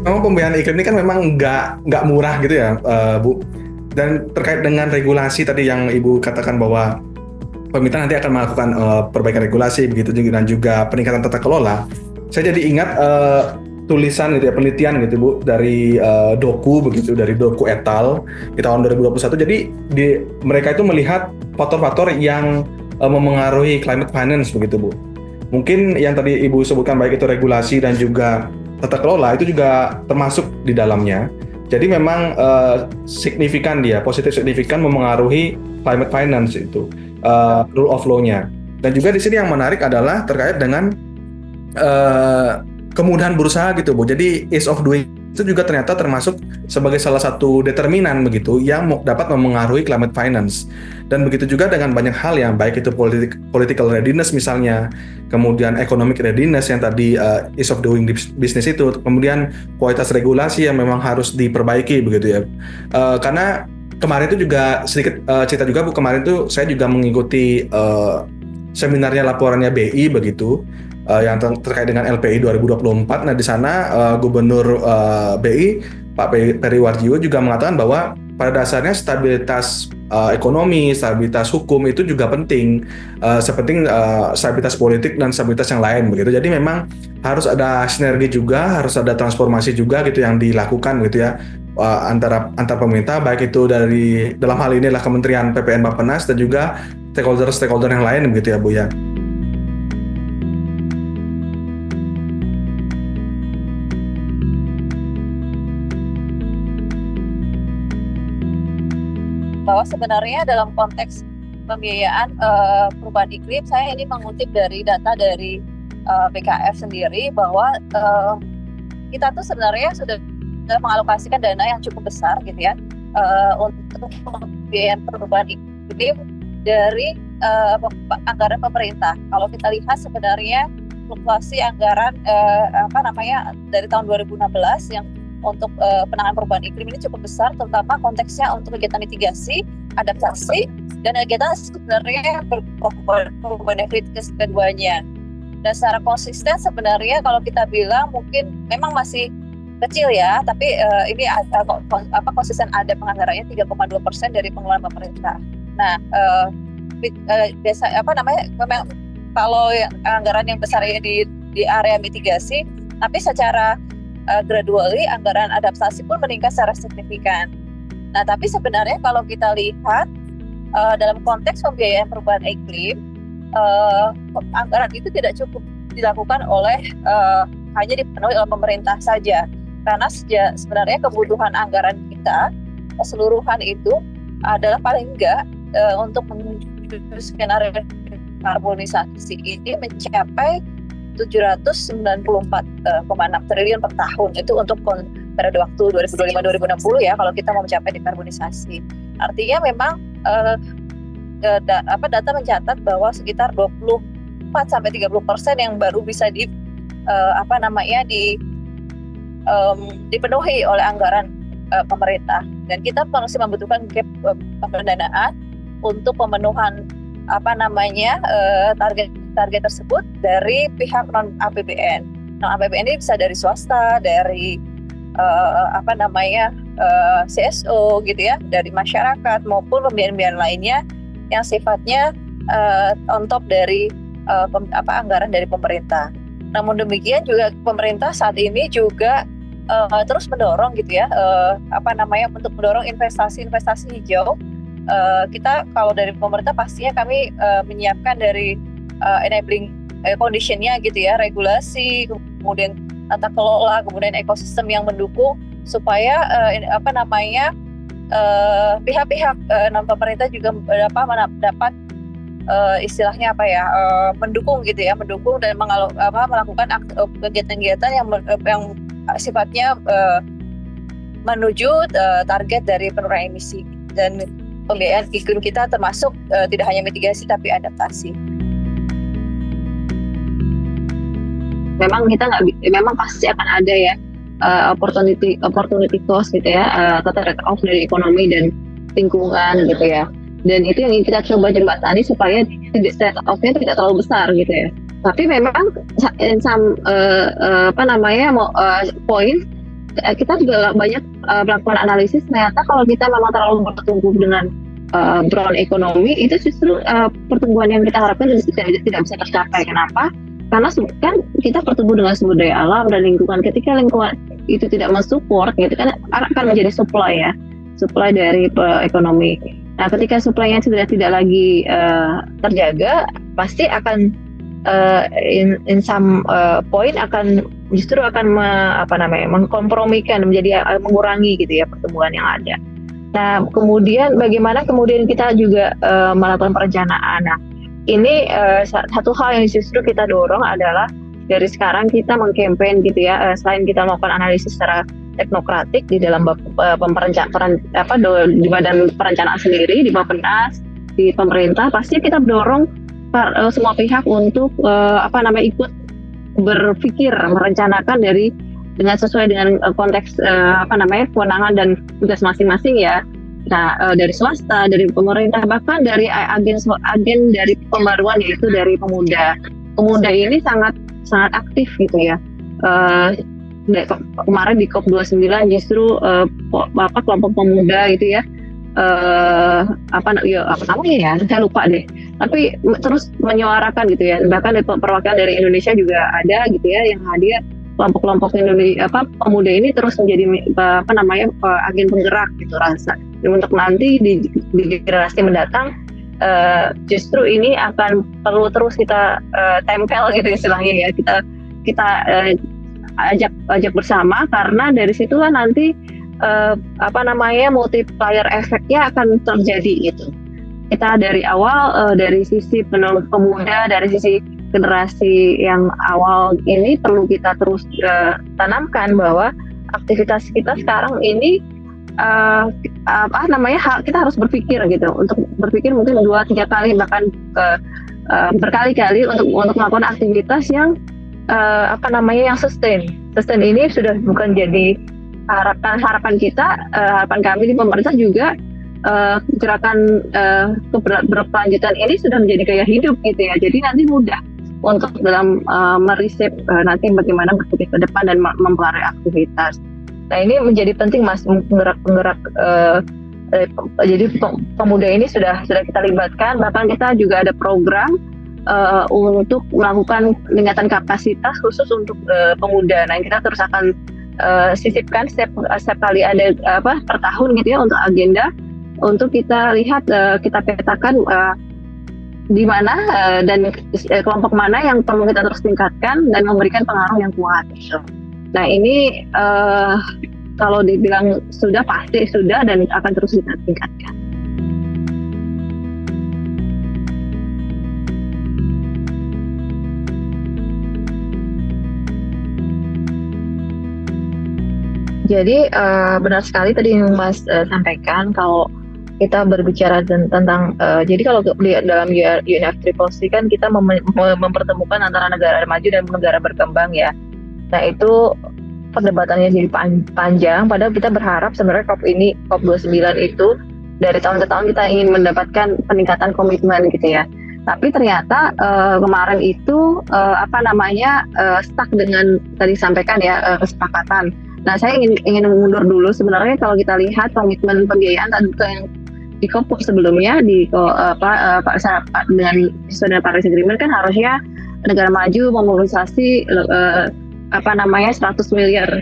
memang pembiayaan iklim ini kan memang nggak murah gitu ya, Bu. Dan terkait dengan regulasi tadi yang Ibu katakan bahwa pemerintah nanti akan melakukan perbaikan regulasi begitu juga, dan juga peningkatan tata kelola. Saya jadi ingat tulisan gitu ya, penelitian gitu Bu dari Doku begitu, dari Doku et al. Di tahun 2021. Jadi mereka itu melihat faktor-faktor yang memengaruhi climate finance begitu Bu. Mungkin yang tadi Ibu sebutkan baik itu regulasi dan juga tata kelola itu juga termasuk di dalamnya. Jadi memang signifikan dia, positif signifikan memengaruhi climate finance itu, rule of law-nya. Dan juga di sini yang menarik adalah terkait dengan kemudahan berusaha gitu Bu. Jadi ease of doing itu juga ternyata termasuk sebagai salah satu determinan begitu yang dapat memengaruhi climate finance. Dan begitu juga dengan banyak hal yang baik itu political readiness misalnya, kemudian economic readiness yang tadi ease of doing business itu, kemudian kualitas regulasi yang memang harus diperbaiki begitu ya. Karena kemarin itu juga sedikit cerita juga Bu, kemarin itu saya juga mengikuti seminarnya laporannya BI begitu, yang terkait dengan LPI 2024. Nah di sana Gubernur BI Pak Peri Warjio juga mengatakan bahwa pada dasarnya stabilitas ekonomi, stabilitas hukum itu juga penting, sepenting stabilitas politik dan stabilitas yang lain begitu. Jadi memang harus ada sinergi juga, harus ada transformasi juga gitu yang dilakukan gitu ya, antar pemerintah, baik itu dari dalam hal ini adalah Kementerian PPN Bappenas dan juga stakeholder yang lain begitu ya Bu ya. Bahwa sebenarnya dalam konteks pembiayaan perubahan iklim, saya ini mengutip dari data dari BKF sendiri bahwa kita tuh sebenarnya sudah mengalokasikan dana yang cukup besar gitu ya untuk pembiayaan perubahan iklim dari anggaran pemerintah. Kalau kita lihat sebenarnya fluktuasi anggaran dari tahun 2016 yang untuk penanganan perubahan iklim ini cukup besar, terutama konteksnya untuk kegiatan mitigasi, adaptasi, dan kegiatan sebenarnya berbenefit keduanya. Dan secara konsisten sebenarnya kalau kita bilang mungkin memang masih kecil ya, tapi ini konsisten ada penganggarannya 3,2% dari pengeluaran pemerintah. Nah, memang kalau anggaran yang besar ini di area mitigasi, tapi secara gradually anggaran adaptasi pun meningkat secara signifikan. Nah, tapi sebenarnya kalau kita lihat dalam konteks pembiayaan perubahan iklim, anggaran itu tidak cukup dilakukan oleh hanya dipenuhi oleh pemerintah saja, karena sebenarnya kebutuhan anggaran kita keseluruhan itu adalah paling enggak untuk menuju skenario karbonisasi ini mencapai 794,6 triliun per tahun. Itu untuk periode waktu 2025-2060 ya, kalau kita mau mencapai dekarbonisasi. Artinya memang data mencatat bahwa sekitar 24-30% yang baru bisa dipenuhi oleh anggaran pemerintah. Dan kita masih membutuhkan gap pendanaan untuk pemenuhan target tersebut dari pihak non APBN. Non APBN ini bisa dari swasta, dari CSO gitu ya, dari masyarakat maupun pembiayaan lainnya yang sifatnya on top dari anggaran dari pemerintah. Namun demikian juga pemerintah saat ini juga terus mendorong gitu ya, untuk mendorong investasi hijau. Kita kalau dari pemerintah pastinya kami menyiapkan dari enabling condition-nya gitu ya, regulasi, kemudian tata kelola, kemudian ekosistem yang mendukung supaya pihak-pihak non pemerintah juga dapat istilahnya mendukung gitu ya, mendukung dan melakukan kegiatan-kegiatan yang sifatnya menuju target dari penurunan emisi. Dan pembiayaan iklim kita termasuk tidak hanya mitigasi tapi adaptasi. Memang pasti akan ada ya opportunity cost gitu ya, atau trade off dari ekonomi dan lingkungan gitu ya. Dan itu yang kita coba jembatani supaya trade off-nya tidak terlalu besar gitu ya. Tapi memang poin kita juga banyak melakukan analisis, ternyata kalau kita memang terlalu bertumbuh dengan brown economy, itu justru pertumbuhan yang kita harapkan tidak bisa tercapai. Kenapa? Karena kan kita bertumbuh dengan sumber daya alam dan lingkungan. Ketika lingkungan itu tidak mensupport, gitu kan akan menjadi supply dari ekonomi. Nah, ketika supply-nya sudah tidak lagi terjaga, pasti akan in some point akan mengkompromikan, menjadi mengurangi gitu ya pertumbuhan yang ada. Nah, kemudian bagaimana kemudian kita juga melakukan perencanaan. Nah, ini satu hal yang justru kita dorong adalah dari sekarang kita mengkampanye gitu ya, selain kita melakukan analisis secara teknokratik di dalam di badan perencanaan sendiri, di Bappenas, di pemerintah, pasti kita dorong semua pihak untuk ikut berpikir, merencanakan dengan sesuai dengan konteks kewenangan dan tugas masing-masing ya. Nah, dari swasta, dari pemerintah, bahkan dari agen dari pembaruan, yaitu dari pemuda. Pemuda ini sangat aktif gitu ya. Kemarin di COP29 justru kelompok pemuda gitu ya. Apa namanya ya? Saya lupa deh. Tapi terus menyuarakan gitu ya. Bahkan perwakilan dari Indonesia juga ada gitu ya yang hadir. Kelompok-kelompok Indonesia pemuda ini terus menjadi agen penggerak gitu rasa. Untuk nanti di generasi mendatang justru ini akan perlu terus kita tempel gitu istilahnya ya, kita ajak bersama, karena dari situlah nanti multiplier efeknya akan terjadi gitu. Kita dari awal dari sisi pemuda, dari sisi generasi yang awal ini perlu kita terus tanamkan bahwa aktivitas kita sekarang ini kita harus berpikir gitu, untuk berpikir mungkin 2-3 kali bahkan berkali-kali untuk melakukan aktivitas yang yang sustain ini sudah bukan jadi harapan kita, harapan kami di pemerintah juga. Gerakan berkelanjutan ini sudah menjadi gaya hidup gitu ya, jadi nanti mudah untuk dalam meresep nanti bagaimana berpikir ke depan dan mempengaruhi aktivitas. Nah, ini menjadi penting Mas, penggerak jadi pemuda ini sudah kita libatkan, bahkan kita juga ada program untuk melakukan peningkatan kapasitas khusus untuk pemuda. Nah, kita terus akan sisipkan setiap kali ada per tahun gitu ya untuk agenda, untuk kita lihat, kita petakan di mana dan kelompok mana yang perlu kita terus tingkatkan dan memberikan pengaruh yang kuat. Nah, ini kalau dibilang sudah, pasti sudah dan akan terus kita tingkatkan. Jadi benar sekali tadi yang Mas sampaikan, kalau kita berbicara tentang jadi kalau dalam UNFCCC kan kita mempertemukan antara negara maju dan negara berkembang ya. Nah, itu perdebatannya jadi panjang, padahal kita berharap sebenarnya COP29 itu dari tahun ke tahun kita ingin mendapatkan peningkatan komitmen gitu ya. Tapi ternyata kemarin itu stuck dengan tadi sampaikan ya, kesepakatan. Nah, saya ingin mundur dulu. Sebenarnya kalau kita lihat komitmen pembiayaan tadi yang di COP sebelumnya dengan Sudah Paris Agreement kan harusnya negara maju memobilisasi 100 miliar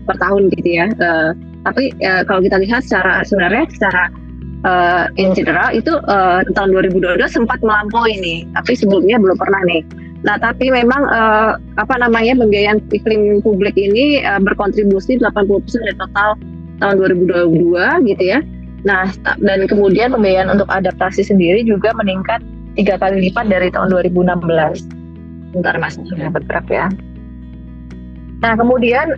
per tahun gitu ya. Tapi kalau kita lihat secara in general itu tahun 2022 sempat melampaui nih, tapi sebelumnya belum pernah nih. Nah, tapi memang pembiayaan iklim publik ini berkontribusi 80% dari total tahun 2022 gitu ya. Nah, dan kemudian pembiayaan untuk adaptasi sendiri juga meningkat 3 kali lipat dari tahun 2016. Bentar Mas, bergerak ya. Nah, kemudian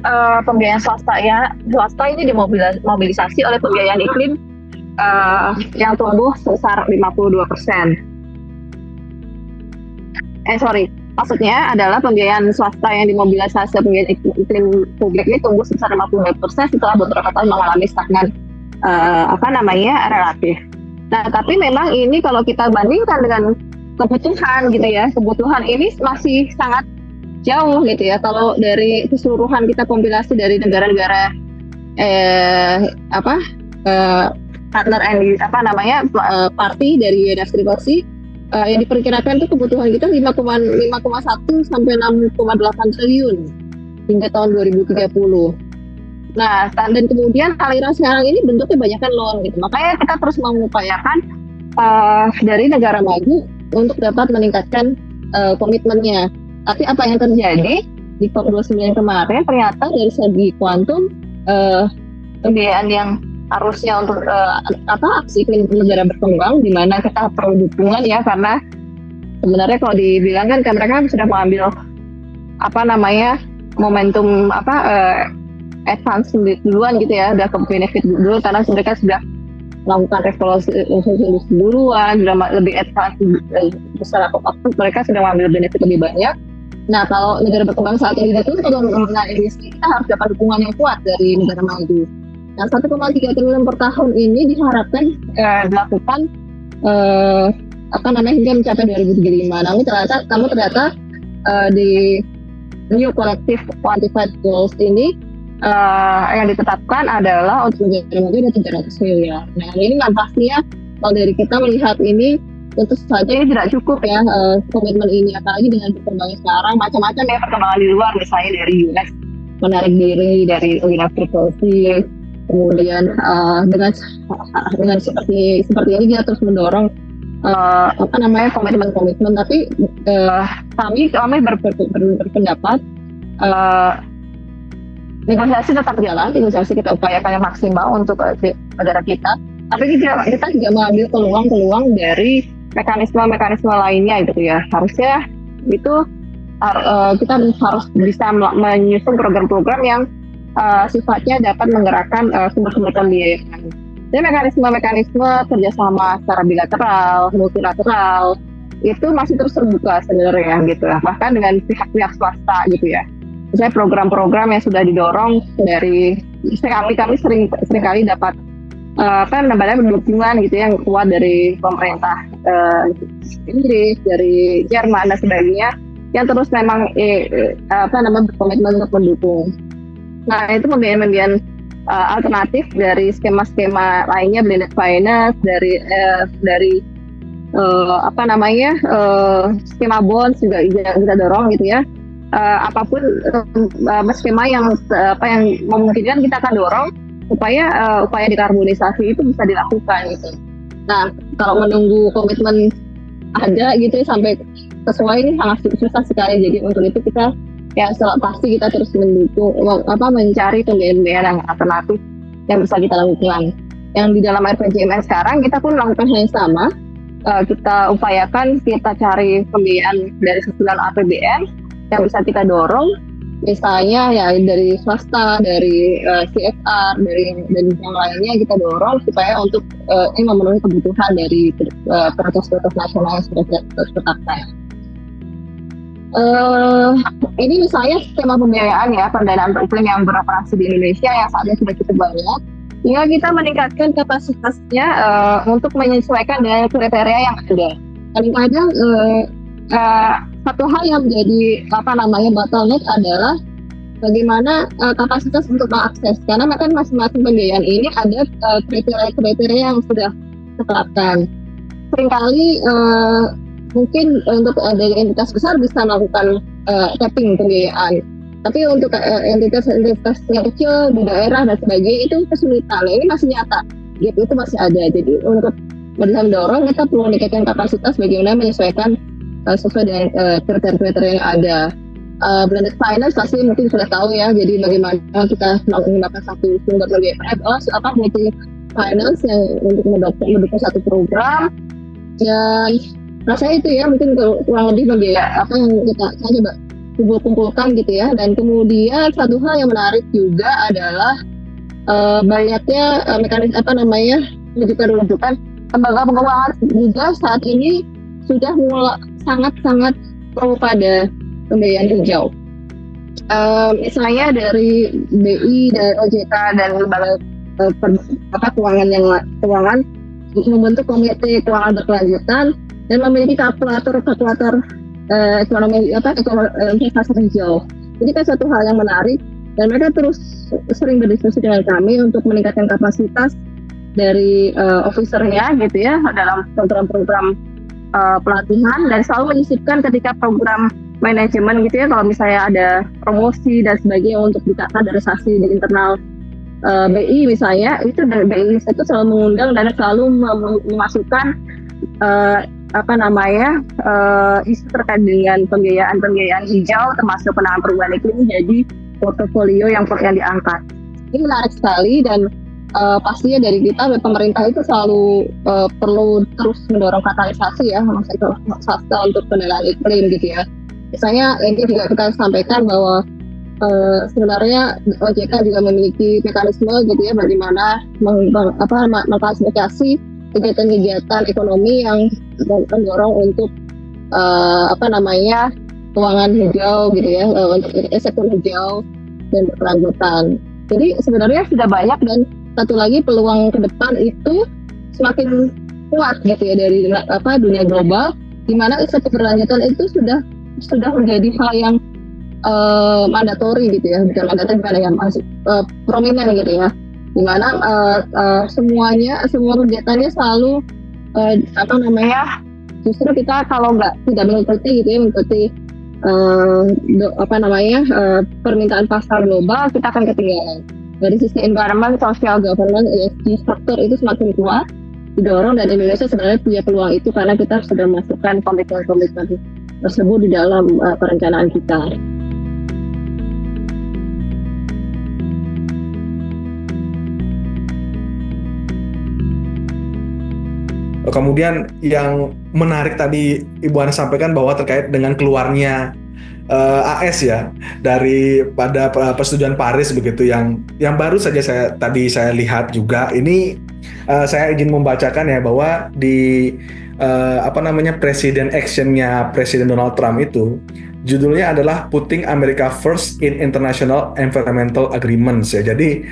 pembiayaan swasta ini dimobilisasi oleh pembiayaan iklim yang tumbuh sebesar 52%. Maksudnya adalah pembiayaan swasta yang dimobilisasi pembiayaan iklim publik ini tumbuh sebesar 52% setelah beberapa tahun mengalami stagnan relatif. Nah, tapi memang ini kalau kita bandingkan dengan kebutuhan gitu ya, kebutuhan ini masih sangat jauh gitu ya. Kalau dari keseluruhan kita kompilasi dari negara-negara partner and party dari UNFCCC yang diperkirakan itu kebutuhan kita 5,1 sampai 6,8 triliun hingga tahun 2030. Nah, dan kemudian aliran sekarang ini bentuknya banyakkan loan gitu. Makanya kita terus mengupayakan dari negara maju untuk dapat meningkatkan komitmennya. Tapi apa yang terjadi di COP29 kemarin, ternyata dari segi kuantum pembiayaan yang harusnya untuk aksi negara berkembang, di mana kita perlu dukungan ya, karena sebenarnya kalau dibilang kan mereka sudah mengambil momentum advance duluan gitu ya, udah ke benefit dulu karena mereka sudah melakukan revolusi duluan, sudah lebih advance secara waktu, mereka sudah mengambil benefit lebih banyak. Nah, kalau negara berkembang saat ini itu kalau menurunkan emisi, kita harus dapat dukungan yang kuat dari negara maju. Nah, 1,3 triliun per tahun ini diharapkan dilakukan hingga mencapai 2035. Namun ternyata di New Collective Quantified Goals ini yang ditetapkan adalah untuk negara maju ada 300 miliar. Nah, ini kan pastinya kalau dari kita melihat ini tentu saja ini tidak cukup ya komitmen ini, apalagi dengan berkembangnya sekarang macam-macam ya perkembangan di luar, misalnya dari US menarik diri dari UNFCCC, kemudian dengan seperti ini dia terus mendorong komitmen, tapi kami berpendapat negosiasi tetap jalan, negosiasi kita upayakan yang maksimal untuk negara kita, tapi kita juga mengambil peluang-peluang dari mekanisme lainnya gitu ya. Harusnya itu kita harus bisa menyusun program-program yang sifatnya dapat menggerakkan sumber-sumber pembiayaan. Jadi mekanisme kerjasama secara bilateral, multilateral itu masih terus terbuka sebenarnya gitu ya, bahkan dengan pihak-pihak swasta gitu ya. Misalnya program-program yang sudah didorong dari kami seringkali dapat dukungan gitu yang kuat dari pemerintah Inggris, dari Jerman dan sebagainya, yang terus memang berkomitmen untuk mendukung. Nah, itu pembiayaan alternatif dari skema-skema lainnya, blended finance, dari skema bonds juga kita dorong gitu ya. Apapun skema yang memungkinkan kita akan dorong supaya upaya dekarbonisasi itu bisa dilakukan gitu. Nah, kalau menunggu komitmen ada gitu ya, sampai sesuai ini sangat susah sekali. Jadi untuk itu kita pasti kita terus mendukung mencari pembiayaan yang alternatif yang bisa kita lakukan. Yang di dalam RPJMN sekarang kita pun melakukan hal yang sama. Kita upayakan kita cari pembiayaan dari susunan APBN yang bisa kita dorong, misalnya ya dari swasta, dari CSR, dari yang lainnya kita dorong supaya untuk memenuhi kebutuhan dari prioritas nasional yang sudah ditetapkan. Ini misalnya skema pembiayaan ya, pendanaan iklim yang beroperasi di Indonesia yang saat ini sudah cukup banyak. Hingga kita meningkatkan kapasitasnya untuk menyesuaikan dengan kriteria yang ada. Kadang-kadang satu hal yang menjadi bottleneck adalah bagaimana kapasitas untuk mengakses, karena kan masing-masing pembiayaan ini ada kriteria yang sudah ditetapkan. Seringkali mungkin untuk dari entitas besar bisa melakukan tapping pembiayaan, tapi untuk entitas yang kecil di daerah dan sebagainya itu kesulitan. Nah, ini masih nyata, gap itu masih ada. Jadi untuk mendorong kita perlu meningkatkan kapasitas bagaimana menyesuaikan sesuai dengan kriteria yang ada. Blended finance pasti mungkin sudah tahu ya, jadi bagaimana kita menggunakan satu sumber multi finance yang untuk mendukung satu program. Dan rasanya itu ya mungkin kurang lebih apa yang kita coba kumpulkan gitu ya. Dan kemudian satu hal yang menarik juga adalah banyaknya rujukan lembaga keuangan juga saat ini sudah mulai sangat-sangat pro pada pembiayaan hijau. Misalnya dari BI, dari OJK dan lembaga keuangan membentuk komite keuangan berkelanjutan dan memiliki kalkulator investasi hijau. Jadi kan suatu hal yang menarik dan mereka terus sering berdiskusi dengan kami untuk meningkatkan kapasitas dari officernya gitu ya dalam program-program pelatihan, dan selalu menyisipkan ketika program manajemen gitu ya, kalau misalnya ada promosi dan sebagainya untuk dikaderisasi di internal BI misalnya, itu dari BI itu selalu mengundang dan selalu memasukkan isu terkait dengan pembiayaan hijau termasuk penanganan perubahan iklim jadi portofolio yang diangkat. Ini menarik sekali dan pastinya dari kita pemerintah itu selalu perlu terus mendorong katalisasi ya swasta untuk penilaian iklim gitu ya. Misalnya ini juga kita sampaikan bahwa sebenarnya OJK juga memiliki mekanisme gitu ya bagaimana mengklasifikasi kegiatan-kegiatan ekonomi yang mendorong untuk keuangan hijau gitu ya, untuk sektor hijau dan berkelanjutan. Jadi sebenarnya sudah banyak, dan satu lagi peluang ke depan itu semakin kuat gitu ya dari dunia global, di mana isu keberlanjutan itu sudah menjadi hal yang mandatori gitu ya, bukan mandatori yang masih prominent gitu ya, di mana semua kegiatannya selalu justru kita kalau tidak mengikuti gitu ya, mengikuti permintaan pasar global, kita akan ketinggalan. Dari sisi environment, social governance, ESG faktor itu semakin kuat didorong, dan Indonesia sebenarnya punya peluang itu karena kita sudah masukkan komitmen-komitmen tersebut di dalam perencanaan kita. Kemudian yang menarik tadi Ibu Ana sampaikan bahwa terkait dengan keluarnya AS ya pada persetujuan Paris begitu, yang baru saja saya lihat juga ini. Saya izin membacakan ya bahwa di President Action-nya Presiden Donald Trump itu judulnya adalah Putting America First in International Environmental Agreements ya. Jadi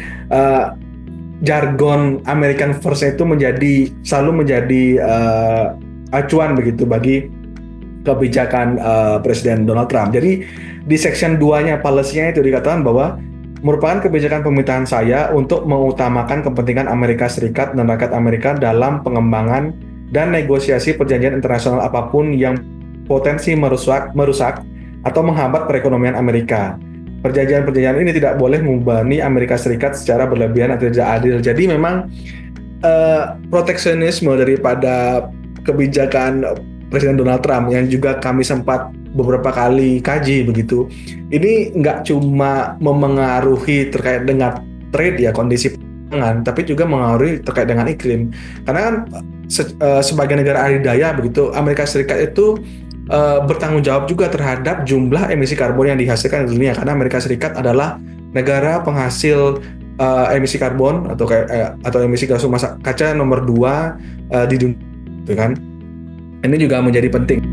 jargon American First itu selalu menjadi acuan begitu bagi kebijakan Presiden Donald Trump. Jadi di section 2-nya policy-nya itu dikatakan bahwa merupakan kebijakan pemerintahan saya untuk mengutamakan kepentingan Amerika Serikat dan rakyat Amerika dalam pengembangan dan negosiasi perjanjian internasional apapun yang potensi merusak atau menghambat perekonomian Amerika. Perjanjian-perjanjian ini tidak boleh membebani Amerika Serikat secara berlebihan atau tidak adil. Jadi memang proteksionisme daripada kebijakan Presiden Donald Trump yang juga kami sempat beberapa kali kaji begitu, ini nggak cuma memengaruhi terkait dengan trade ya, kondisi pangan, tapi juga mengaruhi terkait dengan iklim. Karena kan sebagai negara adidaya begitu, Amerika Serikat itu bertanggung jawab juga terhadap jumlah emisi karbon yang dihasilkan di dunia, karena Amerika Serikat adalah negara penghasil emisi karbon atau emisi gas rumah kaca nomor 2 di dunia, gitu kan. Ini juga menjadi penting.